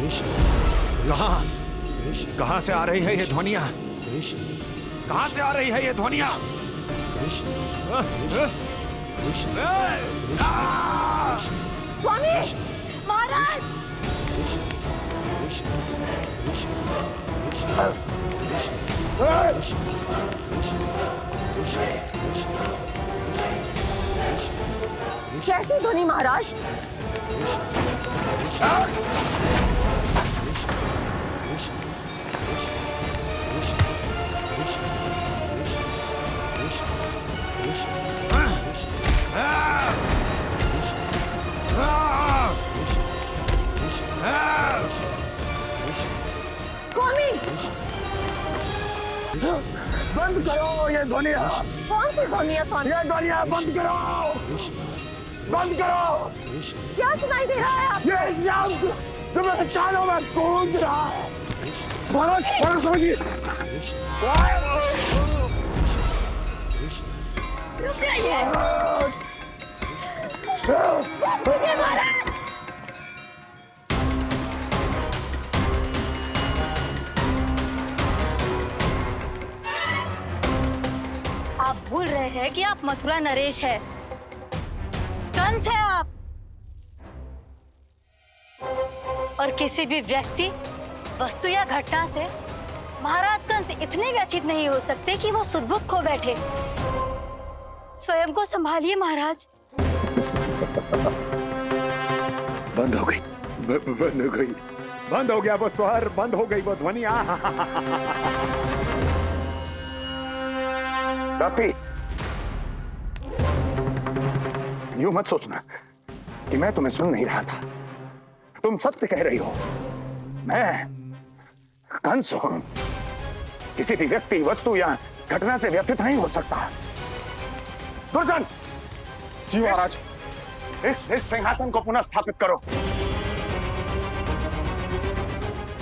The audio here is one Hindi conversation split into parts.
कहाँ कहाँ से आ रही है ये ध्वनियाँ? कहाँ से आ रही है ये ध्वनियाँ? स्वामी, महाराज! कैसी ध्वनि महाराज? स्वामी, बंद करो ये ध्वनिया! कौन सी ध्वनि है स्वामी? ये ध्वनिया बंद करो! बंद करो! क्या सुनाई दे रहा है आप? ये शब्द तुम्हें कानों में गूंज रहा है। भारत छोड़ समझिए। रुक जाइए। बस कीजिए महाराज। आप भूल रहे हैं कि आप मथुरा नरेश है, कंस है आप। और किसी भी व्यक्ति, वस्तु या घटना से महाराज कंस इतने व्यथित नहीं हो सकते कि वो सुदबुक खो बैठे। स्वयं को संभालिए महाराज। बंद हो गई, बंद हो गई, बंद हो गया वो स्वर, बंद हो गई वो ध्वनिया। काफी। यूं मत सोचना कि मैं तुम्हें सुन नहीं रहा था। तुम सत्य कह रही हो। मैं कंस हूं। किसी भी व्यक्ति, वस्तु या घटना से व्यथित नहीं हो सकता। दुर्जन! जी महाराज। इस सिंहासन को पुनः स्थापित करो।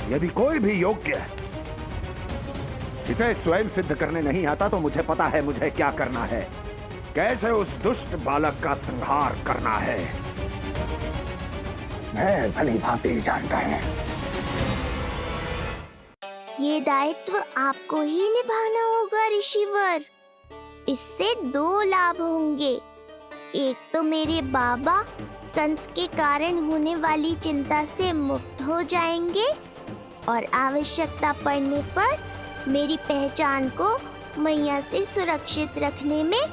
यदि कोई भी योग्य इसे स्वयं सिद्ध करने नहीं आता तो मुझे पता है मुझे क्या करना है, कैसे उस दुष्ट बालक का संहार करना है। मैं भली भांति जानता हूं। ये दायित्व आपको ही निभाना होगा ऋषिवर। इससे दो लाभ होंगे। एक तो मेरे बाबा कंस के कारण होने वाली चिंता से मुक्त हो जाएंगे और आवश्यकता पड़ने पर मेरी पहचान को मैया से सुरक्षित रखने में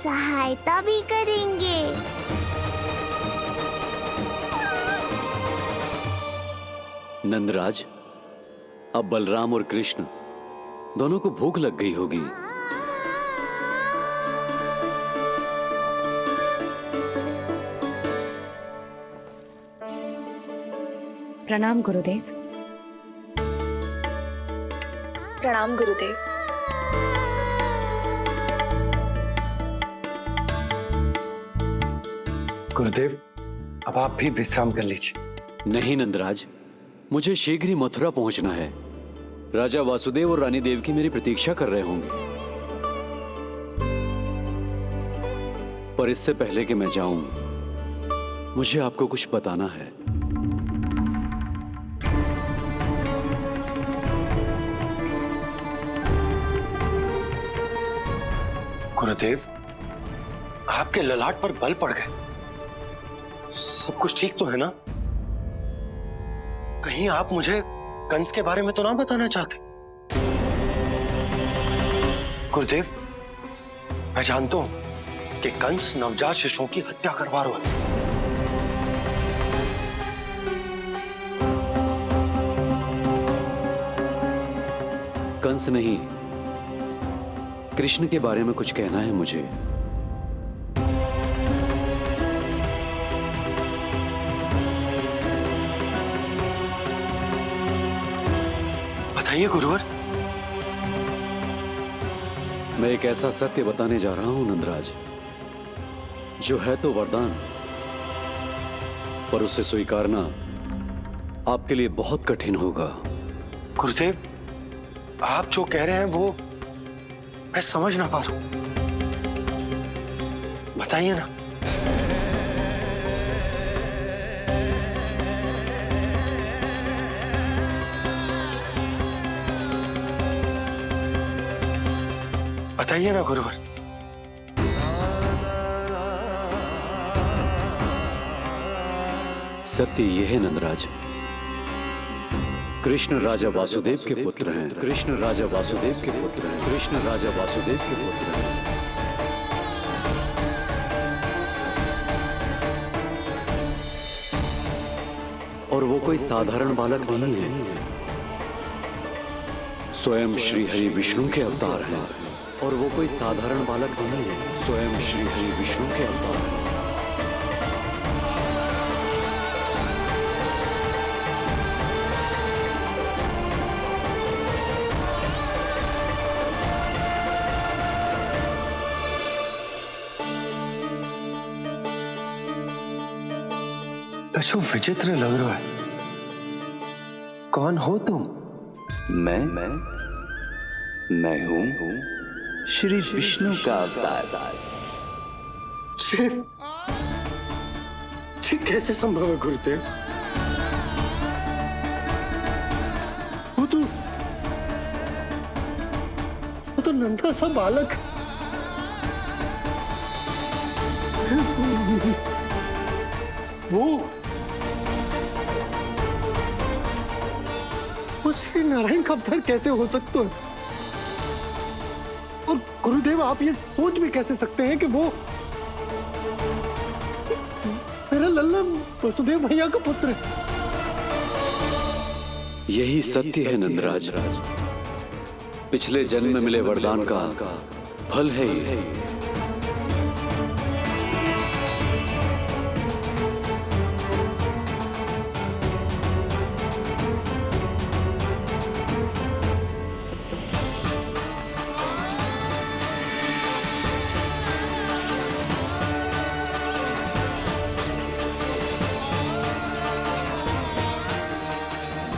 सहायता भी करेंगे। नंदराज, अब बलराम और कृष्ण दोनों को भूख लग गई होगी। प्रणाम गुरुदेव। प्रणाम गुरुदेव। गुरुदेव, अब आप भी विश्राम कर लीजिए। नहीं नंदराज, मुझे शीघ्र ही मथुरा पहुंचना है। राजा वासुदेव और रानी देवकी मेरी प्रतीक्षा कर रहे होंगे। पर इससे पहले कि मैं जाऊं, मुझे आपको कुछ बताना है। गुरुदेव, आपके ललाट पर बल पड़ गए। सब कुछ ठीक तो है ना? कहीं आप मुझे कंस के बारे में तो ना बताना चाहते? गुरुदेव, मैं जानता हूं कि कंस नवजात शिशुओं की हत्या करवा रहा है। कंस नहीं, कृष्ण के बारे में कुछ कहना है मुझे। बताइए गुरुवर। मैं एक ऐसा सत्य बताने जा रहा हूं नंदराज, जो है तो वरदान, पर उसे स्वीकारना आपके लिए बहुत कठिन होगा। गुरुदेव, आप जो कह रहे हैं वो मैं समझ ना पा रहा हूं। बताइए ना। बताइए ना गुरुवर। सत्य ये है नंदराज, कृष्ण राजा वासुदेव के पुत्र हैं। कृष्ण राजा वासुदेव के पुत्र हैं। कृष्ण राजा वासुदेव के पुत्र हैं। और वो कोई साधारण बालक नहीं है, स्वयं श्री हरि विष्णु के अवतार हैं। और वो कोई साधारण बालक नहीं है, स्वयं श्री हरि विष्णु के अवतार हैं। अशु विचित्र लग रहा है। कौन हो तुम? मैं हूं श्री विष्णु का अवतार। शिव, ये कैसे संभव है गुरुदेव? वो तो नन्हा सा बालक है। वो श्री नारायण का अवतार कैसे हो सकता है? और गुरुदेव, आप ये सोच भी कैसे सकते हैं कि वो मेरा लल्ला वसुदेव भैया का पुत्र है? यही सत्य है नंदराज, पिछले जन्म में मिले वरदान का फल है ये।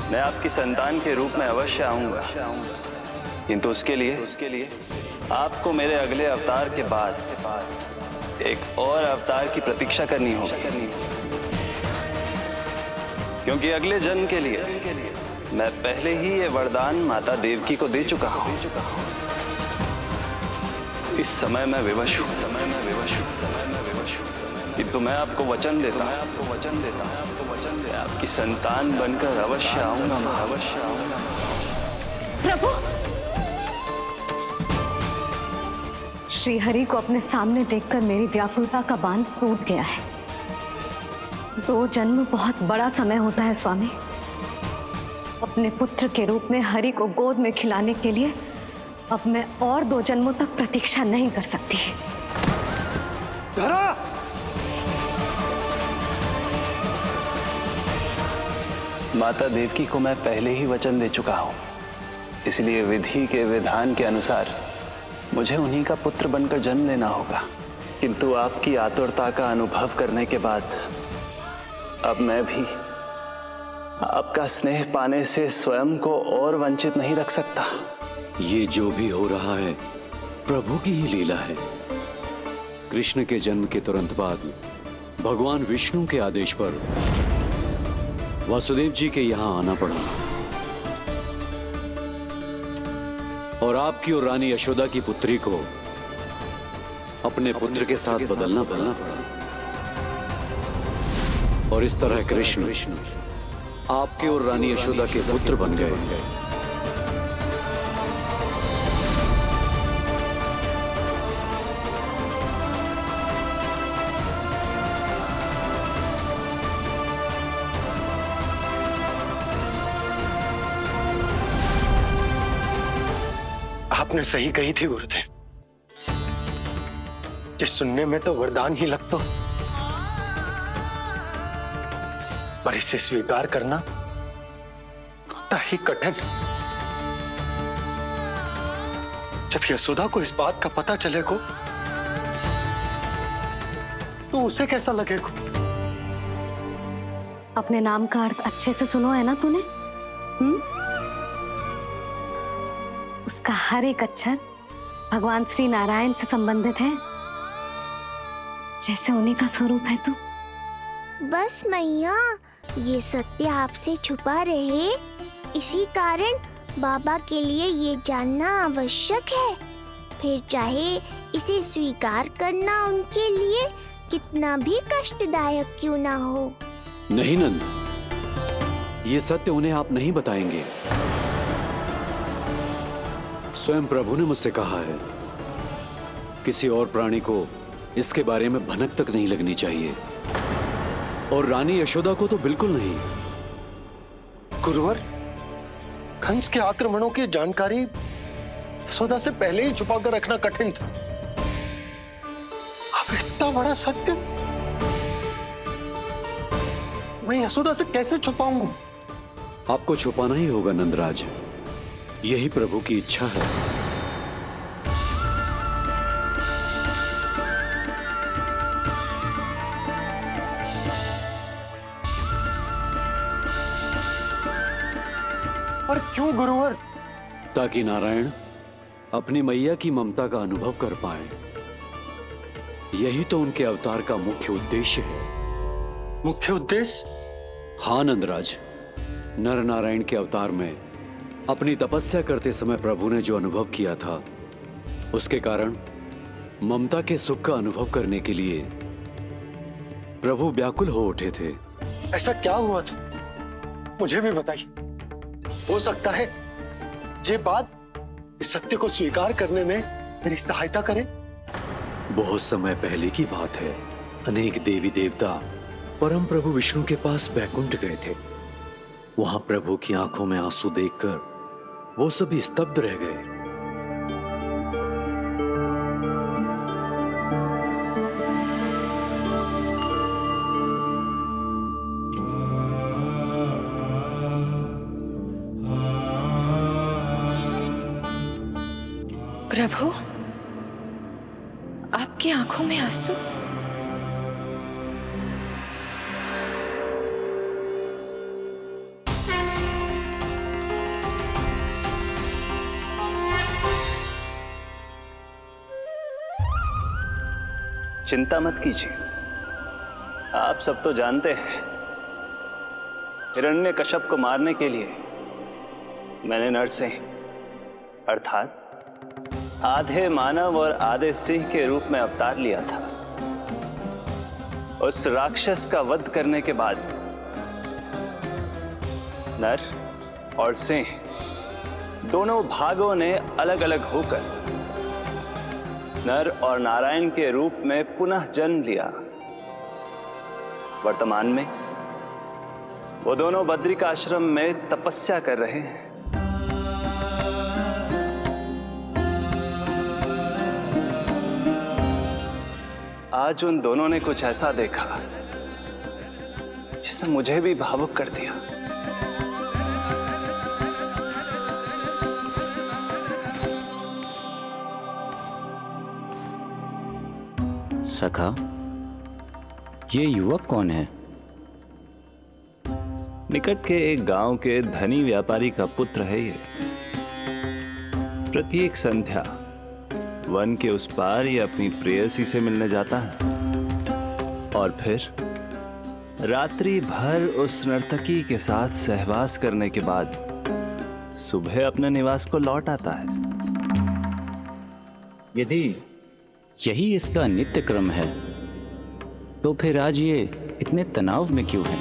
मैं आपकी संतान के रूप में अवश्य आऊंगा, किंतु उसके लिए आपको मेरे अगले अवतार के बाद एक और अवतार की प्रतीक्षा करनी होगी, क्योंकि अगले जन्म के लिए मैं पहले ही ये वरदान माता देवकी को दे चुका हूं। इस समय मैं विवश हूं, किंतु मैं आपको वचन देता हूं, आपकी संतान बनकर अवश्य आऊंगा, मैं अवश्य आऊंगा। प्रभु, श्री हरि को अपने सामने देखकर मेरी व्याकुलता का बांध टूट गया है। 2 जन्म बहुत बड़ा समय होता है स्वामी। अपने पुत्र के रूप में हरि को गोद में खिलाने के लिए अब मैं और 2 जन्मों तक प्रतीक्षा नहीं कर सकती। धरा! माता देवकी को मैं पहले ही वचन दे चुका हूं, इसलिए विधि के विधान के अनुसार मुझे उन्हीं का पुत्र बनकर जन्म लेना होगा। किंतु आपकी आतुरता का अनुभव करने के बाद अब मैं भी आपका स्नेह पाने से स्वयं को और वंचित नहीं रख सकता। ये जो भी हो रहा है प्रभु की ही लीला है। कृष्ण के जन्म के तुरंत बाद भगवान विष्णु के आदेश पर वासुदेव जी के यहां आना पड़ा और आपकी और रानी यशोदा की पुत्री को अपने पुत्र के साथ बदलना पड़ा और इस तरह कृष्ण आपके और रानी यशोदा के पुत्र बन गए। आपने सही कही थी गुरुदेव, कि सुनने में तो वरदान ही लगता, पर इसे स्वीकार करना उतना ही कठिन। जब यशोदा को इस बात का पता चलेगा तो उसे कैसा लगेगा? अपने नाम का अर्थ अच्छे से सुनो है ना तूने? उसका हर एक अक्षर भगवान श्री नारायण से संबंधित है, जैसे उन्हीं का स्वरूप है तू। बस मैया, ये सत्य आपसे छुपा रहे, इसी कारण बाबा के लिए ये जानना आवश्यक है फिर चाहे इसे स्वीकार करना उनके लिए कितना भी कष्टदायक क्यों ना हो। नहीं नंद, ये सत्य उन्हें आप नहीं बताएंगे। स्वयं प्रभु ने मुझसे कहा है, किसी और प्राणी को इसके बारे में भनक तक नहीं लगनी चाहिए, और रानी यशोदा को तो बिल्कुल नहीं। गुरुवर, कंस के आक्रमणों की जानकारी यशोदा से पहले ही छुपा कर रखना कठिन था। अब इतना बड़ा सत्य मैं यशोदा से कैसे छुपाऊंगा? आपको छुपाना ही होगा नंदराज, यही प्रभु की इच्छा है। और क्यों गुरुवर? ताकि नारायण अपनी मैया की ममता का अनुभव कर पाए। यही तो उनके अवतार का मुख्य उद्देश्य है। मुख्य उद्देश्य? हाँ नंदराज, नर नारायण के अवतार में अपनी तपस्या करते समय प्रभु ने जो अनुभव किया था, उसके कारण ममता के सुख का अनुभव करने के लिए प्रभु व्याकुल हो उठे थे। ऐसा क्या हुआ था, मुझे भी बताइए। हो सकता है ये बात इस सत्य को स्वीकार करने में मेरी सहायता करे। बहुत समय पहले की बात है। अनेक देवी देवता परम प्रभु विष्णु के पास बैकुंठ गए थे। वहां प्रभु की आंखों में आंसू देखकर वो सभी स्तब्ध रह गए। प्रभु, आपकी आंखों में आंसू? चिंता मत कीजिए, आप सब तो जानते हैं हिरण्यकश्यप को मारने के लिए मैंने नरसिंह अर्थात आधे मानव और आधे सिंह के रूप में अवतार लिया था। उस राक्षस का वध करने के बाद नर और सिंह दोनों भागों ने अलग अलग होकर नर और नारायण के रूप में पुनः जन्म लिया। वर्तमान में वो दोनों बद्रिकाश्रम में तपस्या कर रहे हैं। आज उन दोनों ने कुछ ऐसा देखा जिसने मुझे भी भावुक कर दिया। सखा, ये युवक कौन है? निकट के एक गांव के धनी व्यापारी का पुत्र है ये। प्रत्येक संध्या वन के उस पार ये अपनी प्रेयसी से मिलने जाता है और फिर रात्रि भर उस नर्तकी के साथ सहवास करने के बाद सुबह अपने निवास को लौट आता है। यदि यही इसका नित्य क्रम है तो फिर आज ये इतने तनाव में क्यों है?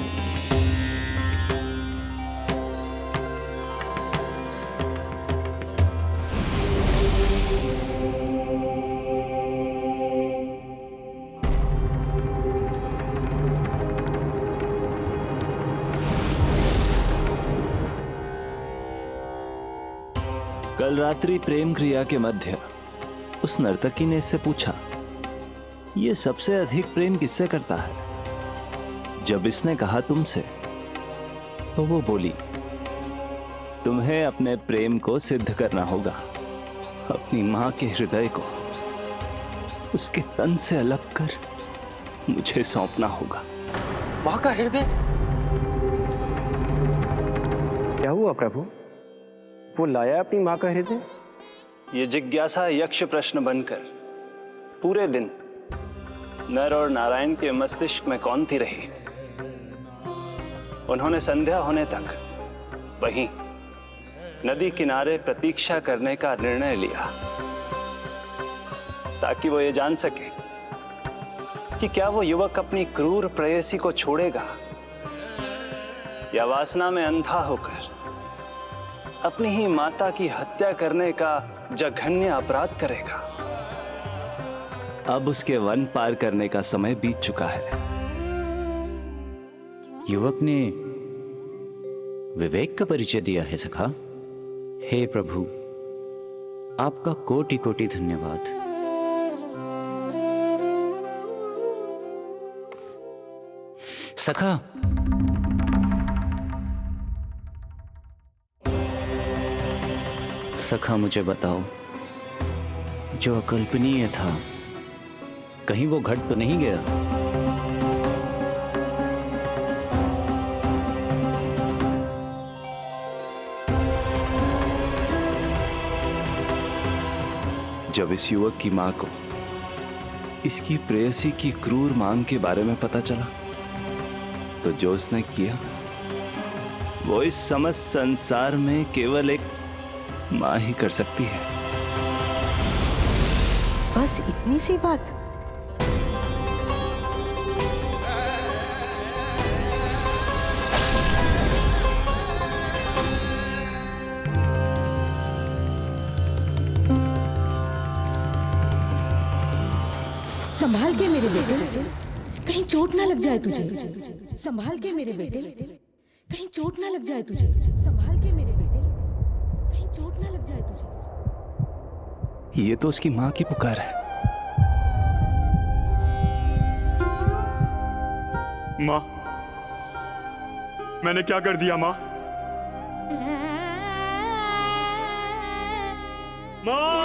कल रात्रि प्रेम क्रिया के मध्य उस नर्तकी ने इससे पूछा, ये सबसे अधिक प्रेम किससे करता है? जब इसने कहा तुमसे, तो वो बोली, तुम्हें अपने प्रेम को सिद्ध करना होगा। अपनी मां के हृदय को उसके तन से अलग कर मुझे सौंपना होगा। मां का हृदय? क्या हुआ प्रभु? वो लाया अपनी मां का हृदय? ये जिज्ञासा यक्ष प्रश्न बनकर पूरे दिन नर और नारायण के मस्तिष्क में कौंधती रही। उन्होंने संध्या होने तक वहीं नदी किनारे प्रतीक्षा करने का निर्णय लिया। ताकि वो ये जान सके कि क्या वो युवक अपनी क्रूर प्रेयसी को छोड़ेगा या वासना में अंधा होकर अपनी ही माता की हत्या करने का जघन्य अपराध करेगा। अब उसके वन पार करने का समय बीत चुका है। युवक ने विवेक का परिचय दिया है सखा। हे प्रभु, आपका कोटि कोटि धन्यवाद। सखा, सखा मुझे बताओ, जो अकल्पनीय था कहीं वो घट तो नहीं गया? जब इस युवक की मां को इसकी प्रेयसी की क्रूर मांग के बारे में पता चला तो जो उसने किया वो इस समस्त संसार में केवल एक मां ही कर सकती है। बस इतनी सी बात? संभाल के मेरे बेटे, कहीं चोट ना लग जाए तुझे। संभाल के मेरे बेटे, कहीं चोट ना लग जाए तुझे। संभाल के मेरे बेटे, कहीं चोट ना लग जाए तुझे। ये तो उसकी मां की पुकार है। मां, मैंने क्या कर दिया मां? मां!